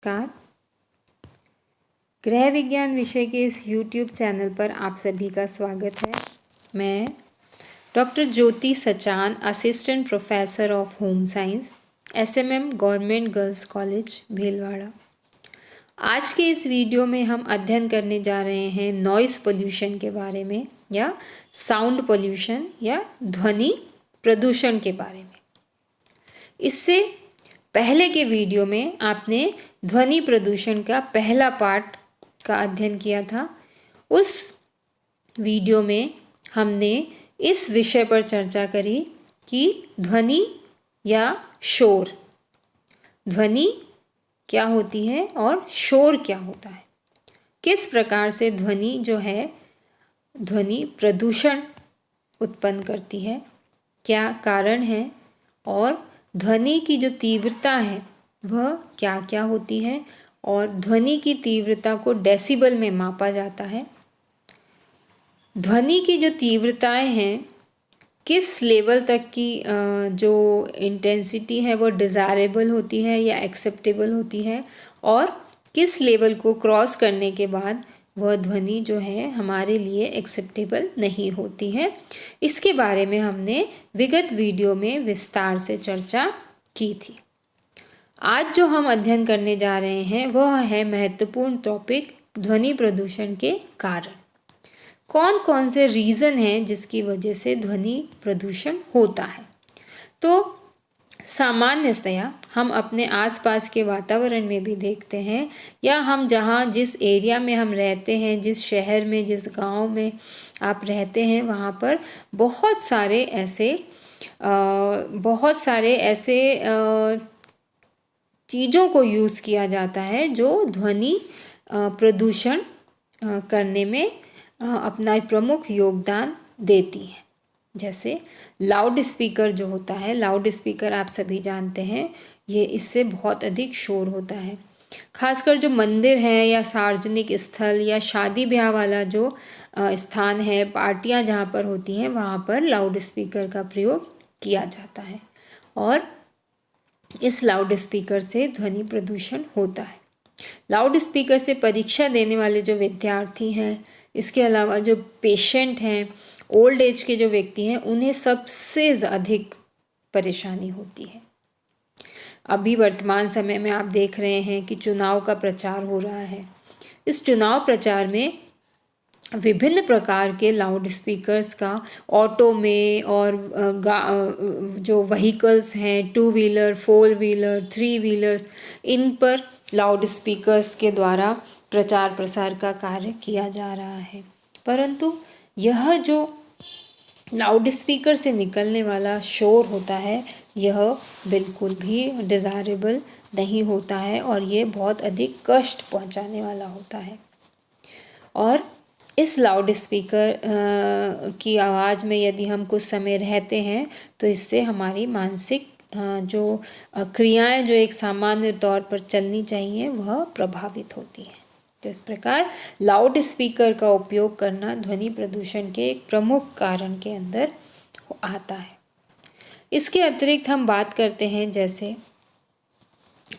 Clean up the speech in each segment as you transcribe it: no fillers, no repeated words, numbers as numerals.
नमस्कार। गृह विज्ञान विषय के इस YouTube चैनल पर आप सभी का स्वागत है। मैं doctor Jyoti Sachan, assistant professor of home science, SMM government girls college Bhilwara. आज के इस वीडियो में हम अध्ययन करने जा रहे हैं नॉइज़ पोल्यूशन के बारे में, या साउंड पोल्यूशन या ध्वनि प्रदूषण के बारे में। इससे पहले के वीडियो में आपने ध्वनि प्रदूषण का पहला पार्ट का अध्ययन किया था। उस वीडियो में हमने इस विषय पर चर्चा करी कि ध्वनि या शोर, ध्वनि क्या होती है और शोर क्या होता है, किस प्रकार से ध्वनि जो है ध्वनि प्रदूषण उत्पन्न करती है, क्या कारण है, और ध्वनि की जो तीव्रता है वह क्या क्या होती है, और ध्वनि की तीव्रता को डेसिबल में मापा जाता है। ध्वनि की जो तीव्रताएं हैं, किस लेवल तक की जो इंटेंसिटी है वो डिज़ायरेबल होती है या एक्सेप्टेबल होती है, और किस लेवल को क्रॉस करने के बाद वह ध्वनि जो है हमारे लिए एक्सेप्टेबल नहीं होती है। इसके बारे में हमने विगत वीडियो में विस्तार से चर्चा की थी। आज जो हम अध्ययन करने जा रहे हैं वह है महत्वपूर्ण टॉपिक ध्वनि प्रदूषण के कारण। कौन कौन से रीज़न हैं जिसकी वजह से ध्वनि प्रदूषण होता है। तो सामान्यतया हम अपने आसपास के वातावरण में भी देखते हैं, या हम जिस एरिया में हम रहते हैं, जिस शहर में, जिस गांव में आप रहते हैं, वहाँ पर बहुत सारे ऐसे चीज़ों को यूज़ किया जाता है जो ध्वनि प्रदूषण करने में अपना प्रमुख योगदान देती हैं। जैसे लाउड स्पीकर जो होता है, लाउड स्पीकर आप सभी जानते हैं, ये इससे बहुत अधिक शोर होता है। खासकर जो मंदिर है या सार्वजनिक स्थल या शादी ब्याह वाला जो स्थान है, पार्टियां जहाँ पर होती हैं, वहाँ पर लाउड स्पीकर का प्रयोग किया जाता है, और इस लाउड स्पीकर से ध्वनि प्रदूषण होता है। लाउड स्पीकर से परीक्षा देने वाले जो विद्यार्थी हैं, इसके अलावा जो पेशेंट हैं, ओल्ड एज के जो व्यक्ति हैं, उन्हें सबसे अधिक परेशानी होती है। अभी वर्तमान समय में आप देख रहे हैं कि चुनाव का प्रचार हो रहा है। इस चुनाव प्रचार में विभिन्न प्रकार के लाउड स्पीकर्स का ऑटो में और जो व्हीकल्स हैं, 2 व्हीलर, 4 व्हीलर, 3 व्हीलर्स, इन पर लाउड स्पीकर्स के द्वारा प्रचार प्रसार का कार्य किया जा रहा है। परंतु यह जो लाउड स्पीकर से निकलने वाला शोर होता है, यह बिल्कुल भी डिज़ायरेबल नहीं होता है, और ये बहुत अधिक कष्ट पहुंचाने वाला होता है। और इस लाउड स्पीकर की आवाज़ में यदि हम कुछ समय रहते हैं तो इससे हमारी मानसिक जो क्रियाएं जो एक सामान्य तौर पर चलनी चाहिए वह प्रभावित होती हैं। तो इस प्रकार लाउड स्पीकर का उपयोग करना ध्वनि प्रदूषण के एक प्रमुख कारण के अंदर आता है। इसके अतिरिक्त हम बात करते हैं जैसे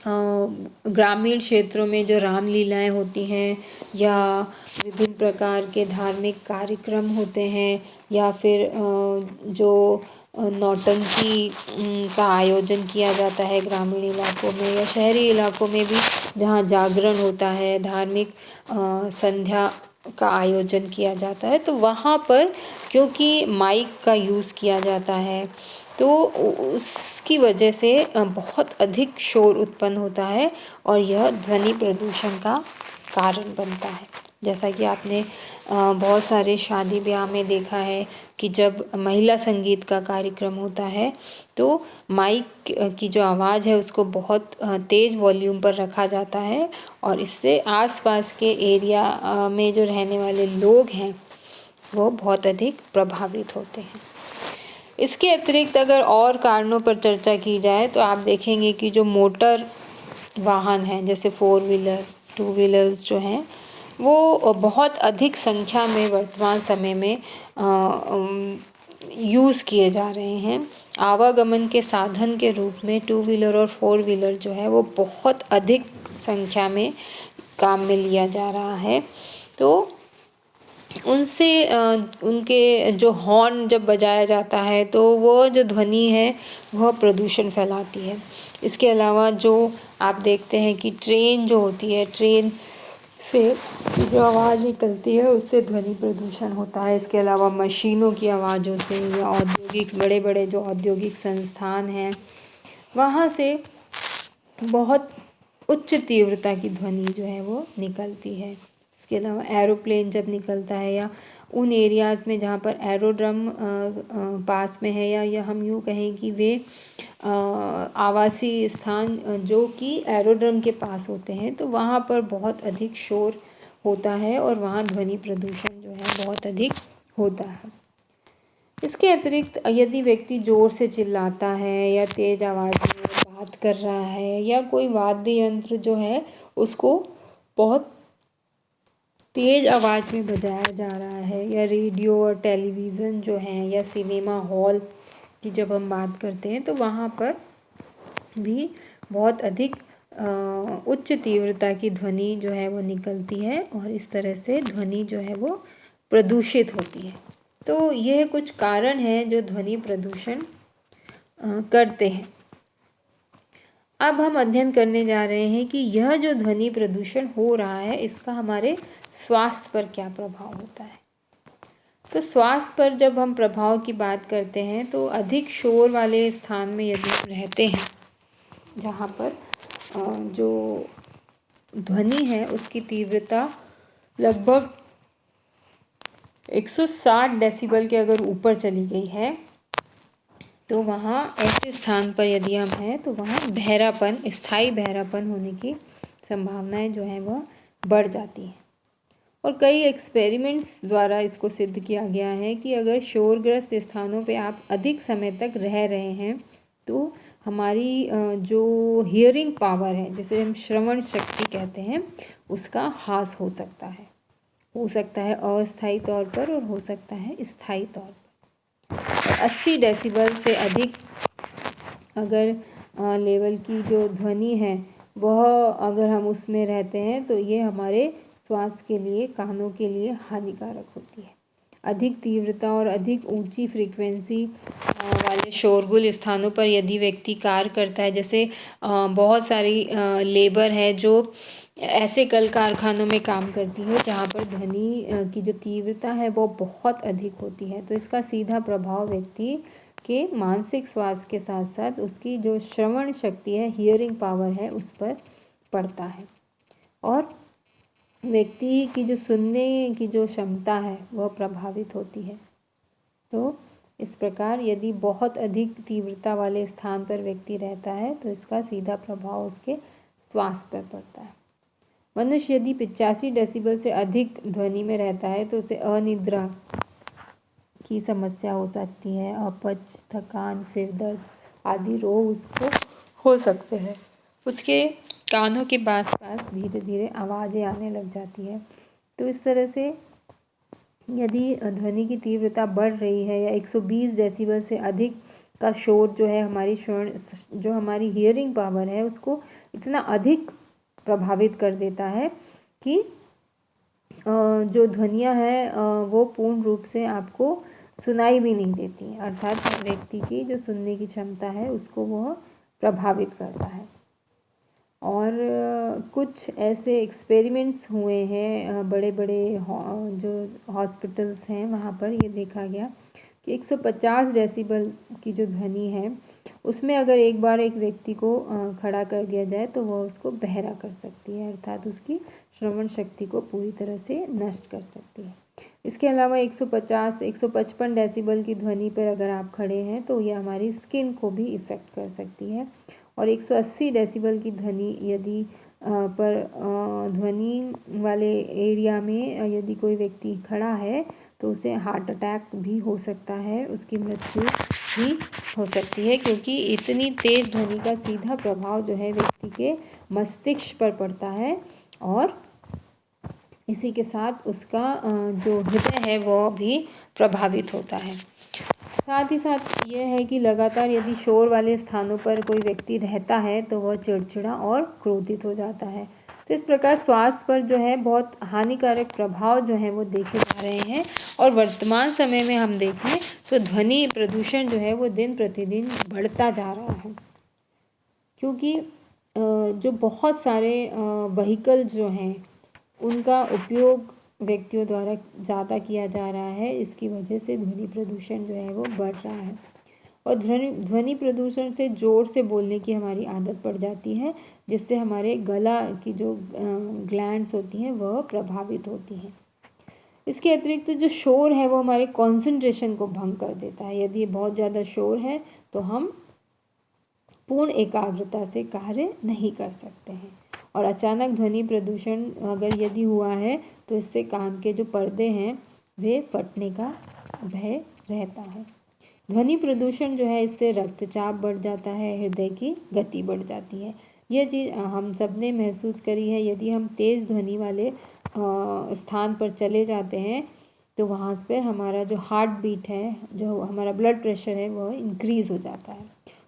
ग्रामीण क्षेत्रों में जो रामलीलाएं होती हैं, या विभिन्न प्रकार के धार्मिक कार्यक्रम होते हैं, या फिर जो नौटंकी का आयोजन किया जाता है ग्रामीण इलाकों में या शहरी इलाकों में भी, जहाँ जागरण होता है, धार्मिक संध्या का आयोजन किया जाता है, तो वहाँ पर क्योंकि माइक का यूज़ किया जाता है, तो उसकी वजह से बहुत अधिक शोर उत्पन्न होता है, और यह ध्वनि प्रदूषण का कारण बनता है। जैसा कि आपने बहुत सारे शादी ब्याह में देखा है कि जब महिला संगीत का कार्यक्रम होता है तो माइक की जो आवाज़ है उसको बहुत तेज़ वॉल्यूम पर रखा जाता है, और इससे आसपास के एरिया में जो रहने वाले लोग हैं वो बहुत अधिक प्रभावित होते हैं। इसके अतिरिक्त अगर और कारणों पर चर्चा की जाए तो आप देखेंगे कि जो मोटर वाहन हैं, जैसे 4 व्हीलर, 2 व्हीलर्स जो हैं, वो बहुत अधिक संख्या में वर्तमान समय में यूज़ किए जा रहे हैं। आवागमन के साधन के रूप में 2 व्हीलर और 4 व्हीलर जो है वो बहुत अधिक संख्या में काम में लिया जा रहा है। तो उनसे उनके जो हॉर्न जब बजाया जाता है तो वो जो ध्वनि है वह प्रदूषण फैलाती है। इसके अलावा जो आप देखते हैं कि ट्रेन जो होती है, ट्रेन से जो आवाज़ निकलती है उससे ध्वनि प्रदूषण होता है। इसके अलावा मशीनों की आवाज़ों से या औद्योगिक बड़े बड़े जो औद्योगिक संस्थान हैं वहाँ से बहुत उच्च तीव्रता की ध्वनि जो है वो निकलती है। इसके अलावा एरोप्लेन जब निकलता है या उन एरियाज़ में जहाँ पर एरोड्रम पास में है या हम यूँ कहें कि वे आवासीय स्थान जो कि एरोड्रम के पास होते हैं, तो वहाँ पर बहुत अधिक शोर होता है और वहाँ ध्वनि प्रदूषण जो है बहुत अधिक होता है। इसके अतिरिक्त यदि व्यक्ति ज़ोर से चिल्लाता है या तेज़ आवाज़ में बात कर रहा है या कोई वाद्य यंत्र जो है उसको बहुत तेज़ आवाज़ में बजाया जा रहा है या रेडियो और टेलीविज़न जो हैं या सिनेमा हॉल की जब हम बात करते हैं तो वहाँ पर भी बहुत अधिक उच्च तीव्रता की ध्वनि जो है वो निकलती है और इस तरह से ध्वनि जो है वो प्रदूषित होती है। तो यह कुछ कारण हैं जो ध्वनि प्रदूषण करते हैं। अब हम अध्ययन करने जा रहे हैं कि यह जो ध्वनि प्रदूषण हो रहा है इसका हमारे स्वास्थ्य पर क्या प्रभाव होता है। तो स्वास्थ्य पर जब हम प्रभाव की बात करते हैं तो अधिक शोर वाले स्थान में यदि हम रहते हैं जहाँ पर जो ध्वनि है उसकी तीव्रता लगभग 160 डेसिबल के अगर ऊपर चली गई है तो वहाँ ऐसे स्थान पर यदि हम हैं तो वहाँ बहरापन, स्थायी बहरापन होने की संभावनाएं जो हैं वह बढ़ जाती हैं। और कई एक्सपेरिमेंट्स द्वारा इसको सिद्ध किया गया है कि अगर शोरग्रस्त स्थानों पे आप अधिक समय तक रह रहे हैं तो हमारी जो हियरिंग पावर है, जिसे हम श्रवण शक्ति कहते हैं, उसका ह्रास हो सकता है अस्थायी तौर पर और हो सकता है स्थायी तौर पर। 80 डेसिबल से अधिक अगर लेवल की जो ध्वनि है वह अगर हम उसमें रहते हैं तो ये हमारे स्वास्थ्य के लिए, कानों के लिए हानिकारक होती है। अधिक तीव्रता और अधिक ऊंची फ्रीक्वेंसी वाले शोरगुल स्थानों पर यदि व्यक्ति कार्य करता है, जैसे बहुत सारी लेबर है जो ऐसे कल कारखानों में काम करती है जहाँ पर ध्वनि की जो तीव्रता है वो बहुत अधिक होती है, तो इसका सीधा प्रभाव व्यक्ति के मानसिक स्वास्थ्य के साथ साथ उसकी जो श्रवण शक्ति है, हियरिंग पावर है, उस पर पड़ता है और व्यक्ति की जो सुनने की जो क्षमता है वह प्रभावित होती है। तो इस प्रकार यदि बहुत अधिक तीव्रता वाले स्थान पर व्यक्ति रहता है तो इसका सीधा प्रभाव उसके स्वास्थ्य पर पड़ता है। मनुष्य यदि 85 डेसिबल से अधिक ध्वनि में रहता है तो उसे अनिद्रा की समस्या हो सकती है, अपच, थकान, सिर दर्द आदि रोग उसको हो सकते हैं। उसके कानों के पास धीरे धीरे आवाज़ें आने लग जाती है। तो इस तरह से यदि ध्वनि की तीव्रता बढ़ रही है या 120 डेसिबल से अधिक का शोर जो है हमारी हियरिंग पावर है उसको इतना अधिक प्रभावित कर देता है कि जो ध्वनियाँ हैं वो पूर्ण रूप से आपको सुनाई भी नहीं देती, अर्थात व्यक्ति की जो सुनने की क्षमता है उसको वह प्रभावित करता है। और कुछ ऐसे एक्सपेरिमेंट्स हुए हैं बड़े बड़े जो हॉस्पिटल्स हैं वहाँ पर ये देखा गया कि 150 डेसिबल की जो ध्वनि है उसमें अगर एक बार एक व्यक्ति को खड़ा कर दिया जाए तो वह उसको बहरा कर सकती है, अर्थात उसकी श्रवण शक्ति को पूरी तरह से नष्ट कर सकती है। इसके अलावा 150-155 डेसिबल की ध्वनि पर अगर आप खड़े हैं तो यह हमारी स्किन को भी इफ़ेक्ट कर सकती है और 180 डेसिबल की ध्वनि यदि ध्वनि वाले एरिया में यदि कोई व्यक्ति खड़ा है तो उसे हार्ट अटैक भी हो सकता है, उसकी मृत्यु भी हो सकती है, क्योंकि इतनी तेज़ ध्वनि का सीधा प्रभाव जो है व्यक्ति के मस्तिष्क पर पड़ता है और इसी के साथ उसका जो हृदय है वो भी प्रभावित होता है। साथ ही साथ ये है कि लगातार यदि शोर वाले स्थानों पर कोई व्यक्ति रहता है तो वह चिड़चिड़ा और क्रोधित हो जाता है। तो इस प्रकार स्वास्थ्य पर जो है बहुत हानिकारक प्रभाव जो है वो देखे जा रहे हैं। और वर्तमान समय में हम देखें तो ध्वनि प्रदूषण जो है वो दिन प्रतिदिन बढ़ता जा रहा है, क्योंकि जो बहुत सारे व्हीकल जो हैं उनका उपयोग व्यक्तियों द्वारा ज़्यादा किया जा रहा है। इसकी वजह से ध्वनि प्रदूषण जो है वो बढ़ रहा है। और ध्वनि प्रदूषण से ज़ोर से बोलने की हमारी आदत पड़ जाती है, जिससे हमारे गला की जो ग्लैंड्स होती हैं वह प्रभावित होती हैं। इसके अतिरिक्त जो शोर है वो हमारे कंसंट्रेशन को भंग कर देता है। यदि बहुत ज़्यादा शोर है तो हम पूर्ण एकाग्रता से कार्य नहीं कर सकते हैं। और अचानक ध्वनि प्रदूषण अगर यदि हुआ है तो इससे कान के जो पर्दे हैं वे फटने का भय रहता है। ध्वनि प्रदूषण जो है इससे रक्तचाप बढ़ जाता है, हृदय की गति बढ़ जाती है। यह चीज़ हम सब ने महसूस करी है। यदि हम तेज़ ध्वनि वाले स्थान पर चले जाते हैं तो वहाँ पर हमारा जो हार्ट बीट है, जो हमारा ब्लड प्रेशर है, वह इंक्रीज़ हो जाता है।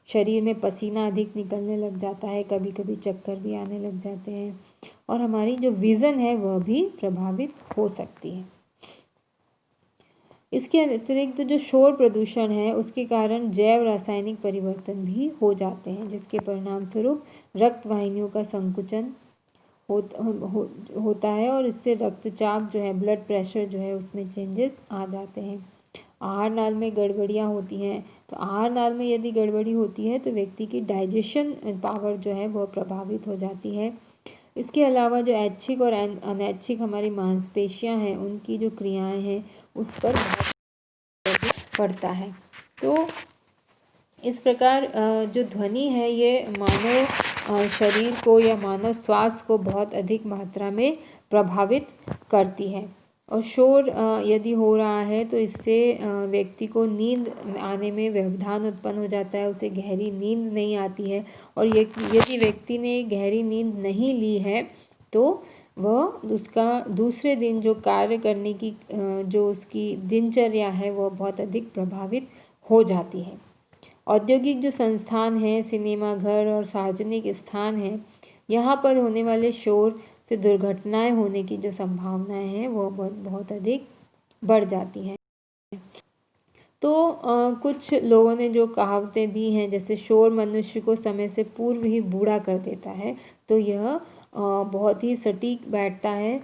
शरीर में पसीना अधिक निकलने लग जाता है, कभी कभी चक्कर भी आने लग जाते हैं और हमारी जो विज़न है वह भी प्रभावित हो सकती है। इसके अतिरिक्त जो शोर प्रदूषण है उसके कारण जैव रासायनिक परिवर्तन भी हो जाते हैं, जिसके परिणाम स्वरूप रक्त वाहिनियों का संकुचन होता है और इससे रक्तचाप जो है, ब्लड प्रेशर जो है, उसमें चेंजेस आ जाते हैं। आहार नाल में गड़बड़ियाँ होती हैं। तो आहार नाल में यदि गड़बड़ी होती है तो व्यक्ति की डाइजेशन पावर जो है वह प्रभावित हो जाती है। इसके अलावा जो ऐच्छिक और अनैच्छिक हमारी मांसपेशियां हैं उनकी जो क्रियाएं हैं उस पर बहुत पड़ता है। तो इस प्रकार जो ध्वनि है ये मानव शरीर को या मानव स्वास्थ्य को बहुत अधिक मात्रा में प्रभावित करती है। और शोर यदि हो रहा है तो इससे व्यक्ति को नींद आने में व्यवधान उत्पन्न हो जाता है, उसे गहरी नींद नहीं आती है। और यदि व्यक्ति ने गहरी नींद नहीं ली है तो वह उसका दूसरे दिन जो कार्य करने की जो उसकी दिनचर्या है वह बहुत अधिक प्रभावित हो जाती है। औद्योगिक जो संस्थान हैं, सिनेमा घर और सार्वजनिक स्थान हैं, यहाँ पर होने वाले शोर से दुर्घटनाएं होने की जो संभावनाएं हैं वो बहुत अधिक बढ़ जाती हैं। तो कुछ लोगों ने जो कहावतें दी हैं, जैसे शोर मनुष्य को समय से पूर्व ही बूढ़ा कर देता है, तो यह बहुत ही सटीक बैठता है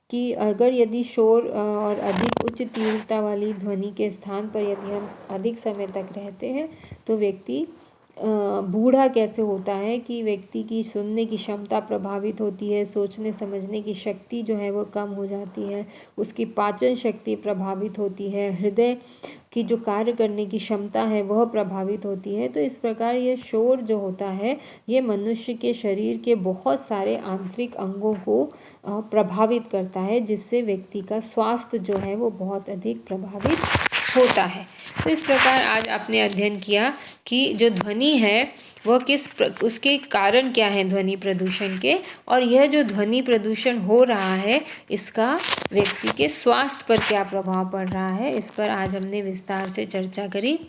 कि अगर यदि शोर और अधिक उच्च तीव्रता वाली ध्वनि के स्थान पर यदि हम अधिक समय तक रहते हैं तो व्यक्ति बूढ़ा कैसे होता है कि व्यक्ति की सुनने की क्षमता प्रभावित होती है, सोचने समझने की शक्ति जो है वो कम हो जाती है, उसकी पाचन शक्ति प्रभावित होती है, हृदय की जो कार्य करने की क्षमता है वह प्रभावित होती है। तो इस प्रकार ये शोर जो होता है ये मनुष्य के शरीर के बहुत सारे आंतरिक अंगों को प्रभावित करता है, जिससे व्यक्ति का स्वास्थ्य जो है वो बहुत अधिक प्रभावित होता है। तो इस प्रकार आज आपने अध्ययन किया कि जो ध्वनि है वह उसके कारण क्या है ध्वनि प्रदूषण के, और यह जो ध्वनि प्रदूषण हो रहा है इसका व्यक्ति के स्वास्थ्य पर क्या प्रभाव पड़ रहा है, इस पर आज हमने विस्तार से चर्चा करी।